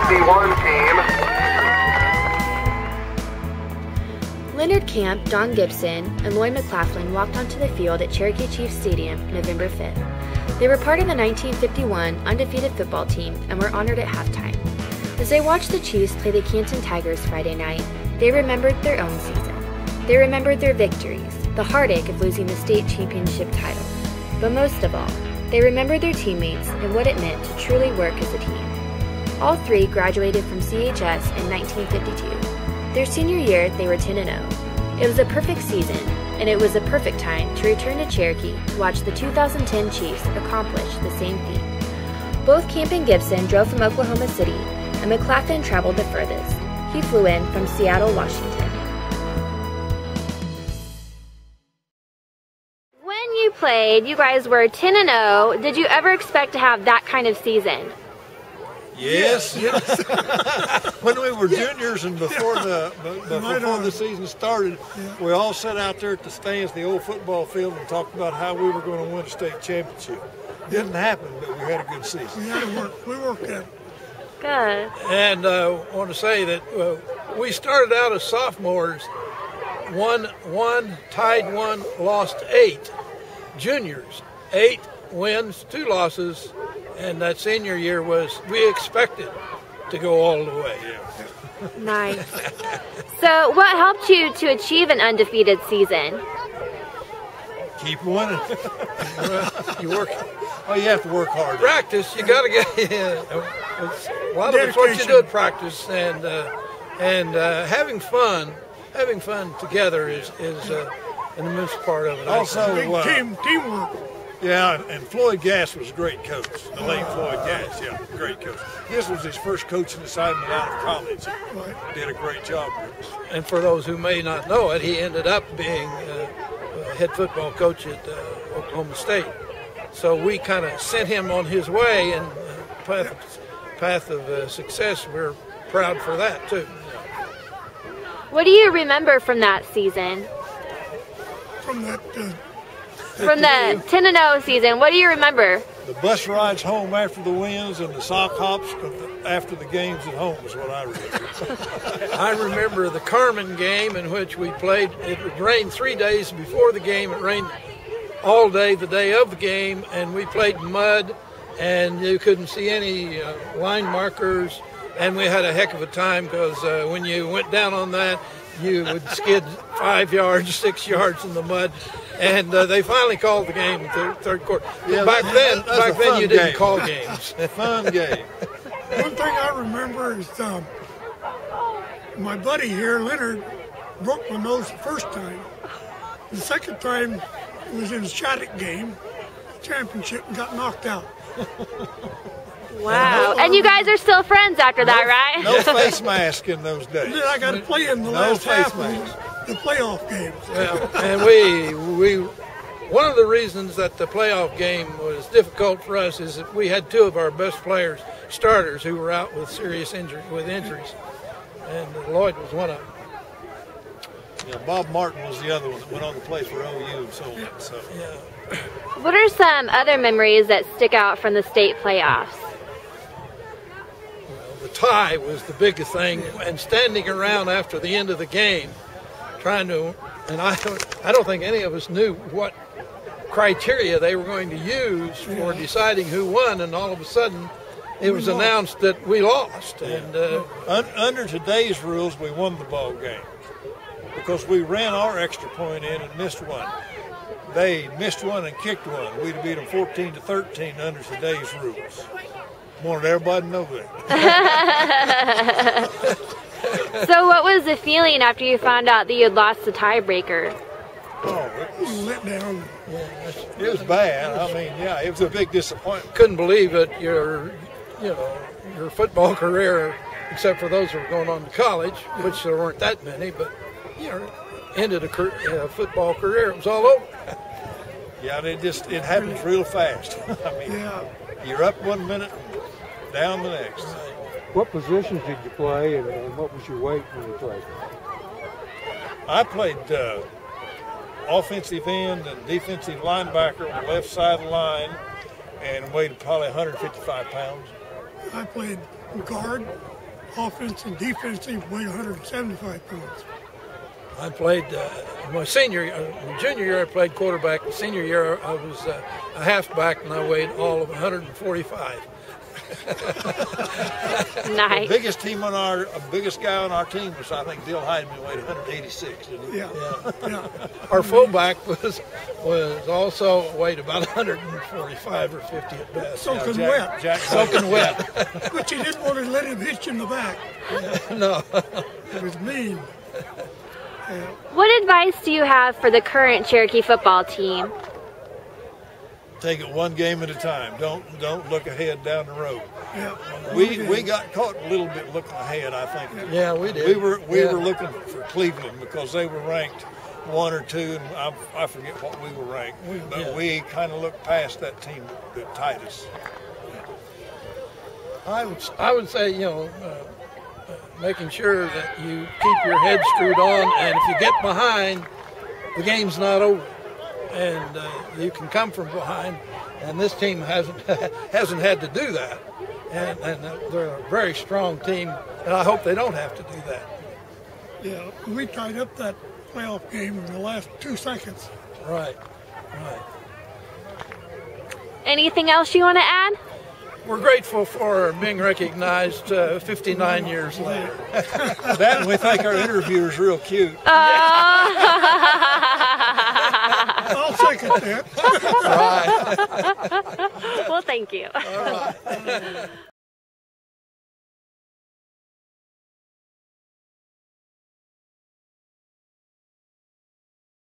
61 team. Leonard Camp, Don Gibson, and Lloyd McClafin walked onto the field at Cherokee Chiefs Stadium November 5th. They were part of the 1951 undefeated football team and were honored at halftime. As they watched the Chiefs play the Canton Tigers Friday night, they remembered their own season. They remembered their victories, the heartache of losing the state championship title. But most of all, they remembered their teammates and what it meant to truly work as a team. All three graduated from CHS in 1952. Their senior year, they were 10-0. It was a perfect season, and it was a perfect time to return to Cherokee to watch the 2010 Chiefs accomplish the same feat. Both Camp and Gibson drove from Oklahoma City, and McClafin traveled the furthest. He flew in from Seattle, Washington. When you played, you guys were 10-0. Did you ever expect to have that kind of season? Yes. When we were juniors and before the season started, we all sat out there at the stands, the old football field, and talked about how we were going to win a state championship. Didn't happen, but we had a good season. We worked at it. Good. And I want to say that we started out as sophomores, won, tied one, lost 8. Juniors, 8 wins, 2 losses. And that senior year we expected to go all the way. Nice. So what helped you to achieve an undefeated season? Keep winning. Well, you have to work hard. Practice, you got to get a lot of it's what you do at practice, and having fun together is an immense part of it. Also, teamwork. Yeah, and Floyd Gass was a great coach. The late Floyd Gass, great coach. This was his first coaching assignment out of college. Did a great job with us. And for those who may not know it, he ended up being head football coach at Oklahoma State. So we kind of sent him on his way, and path of success. We're proud for that too. What do you remember from that season? From the 10-0 season, what do you remember? The bus rides home after the wins and the sock hops after the games at home is what I remember. I remember the Carmen game in which we played. It rained 3 days before the game. It rained all day the day of the game, and we played in mud, and you couldn't see any line markers, and we had a heck of a time because when you went down on that, you would skid 5 yards, 6 yards in the mud. And they finally called the game in the third quarter. Yeah, back then you didn't call games. Fun game. One thing I remember is my buddy here, Leonard, broke my nose the first time. The second time it was in a Shattuck game, championship, and got knocked out. Wow. And you guys are still friends after that, right? No face mask in those days. Then I got to play in the last half of the playoff games. Well, and we one of the reasons that the playoff game was difficult for us is that we had 2 of our best players, starters, who were out with serious injuries, and Lloyd was one of them. Yeah, Bob Martin was the other one that went on to play for OU and so on. So. Yeah. What are some other memories that stick out from the state playoffs? The tie was the biggest thing, and standing around after the end of the game, trying to, and I don't think any of us knew what criteria they were going to use for deciding who won, and all of a sudden it was announced that we lost. And under today's rules, we won the ball game because we ran our extra point in and missed one. They missed one and kicked one. We'd have beat them 14-13 under today's rules. Wanted everybody to know that. So what was the feeling after you found out that you had lost the tiebreaker? Oh, it was let down. It was bad. I mean, yeah, it was a big disappointment. Couldn't believe it. Your football career, except for those who were going on to college, which there weren't that many, but ended a football career. It was all over. Yeah, it happens real fast. I mean, you're up 1 minute, down the next. What positions did you play, and what was your weight when you played? I played offensive end and defensive linebacker on the left side of the line, and weighed probably 155 pounds. I played guard, offense and defensive, weighed 175 pounds. I played my junior year. I played quarterback. The senior year, I was a halfback, and I weighed all of 145. Nice. The biggest guy on our team was, I think, Dill Heidemann, weighed 186. Didn't he? Yeah. Our fullback was also weighed about 145 or 50 at best. Soaking wet. Soaking wet. But you didn't want to let him hit you in the back. No. It was mean. Yeah. What advice do you have for the current Cherokee football team? Take it one game at a time. Don't look ahead down the road. Yeah. We got caught a little bit looking ahead, I think. Yeah, we did. We were looking for Cleveland because they were ranked 1 or 2, and I forget what we were ranked. But we kind of looked past that team that tied us. I would say, making sure that you keep your head screwed on, and if you get behind, the game's not over. And you can come from behind, and this team hasn't had to do that. And they're a very strong team, and I hope they don't have to do that. Yeah, we tied up that playoff game in the last 2 seconds. Right. Anything else you want to add? We're grateful for being recognized 59 years later. That, and we think our interviewer's real cute. I'll second that. Right. Well, thank you. All right.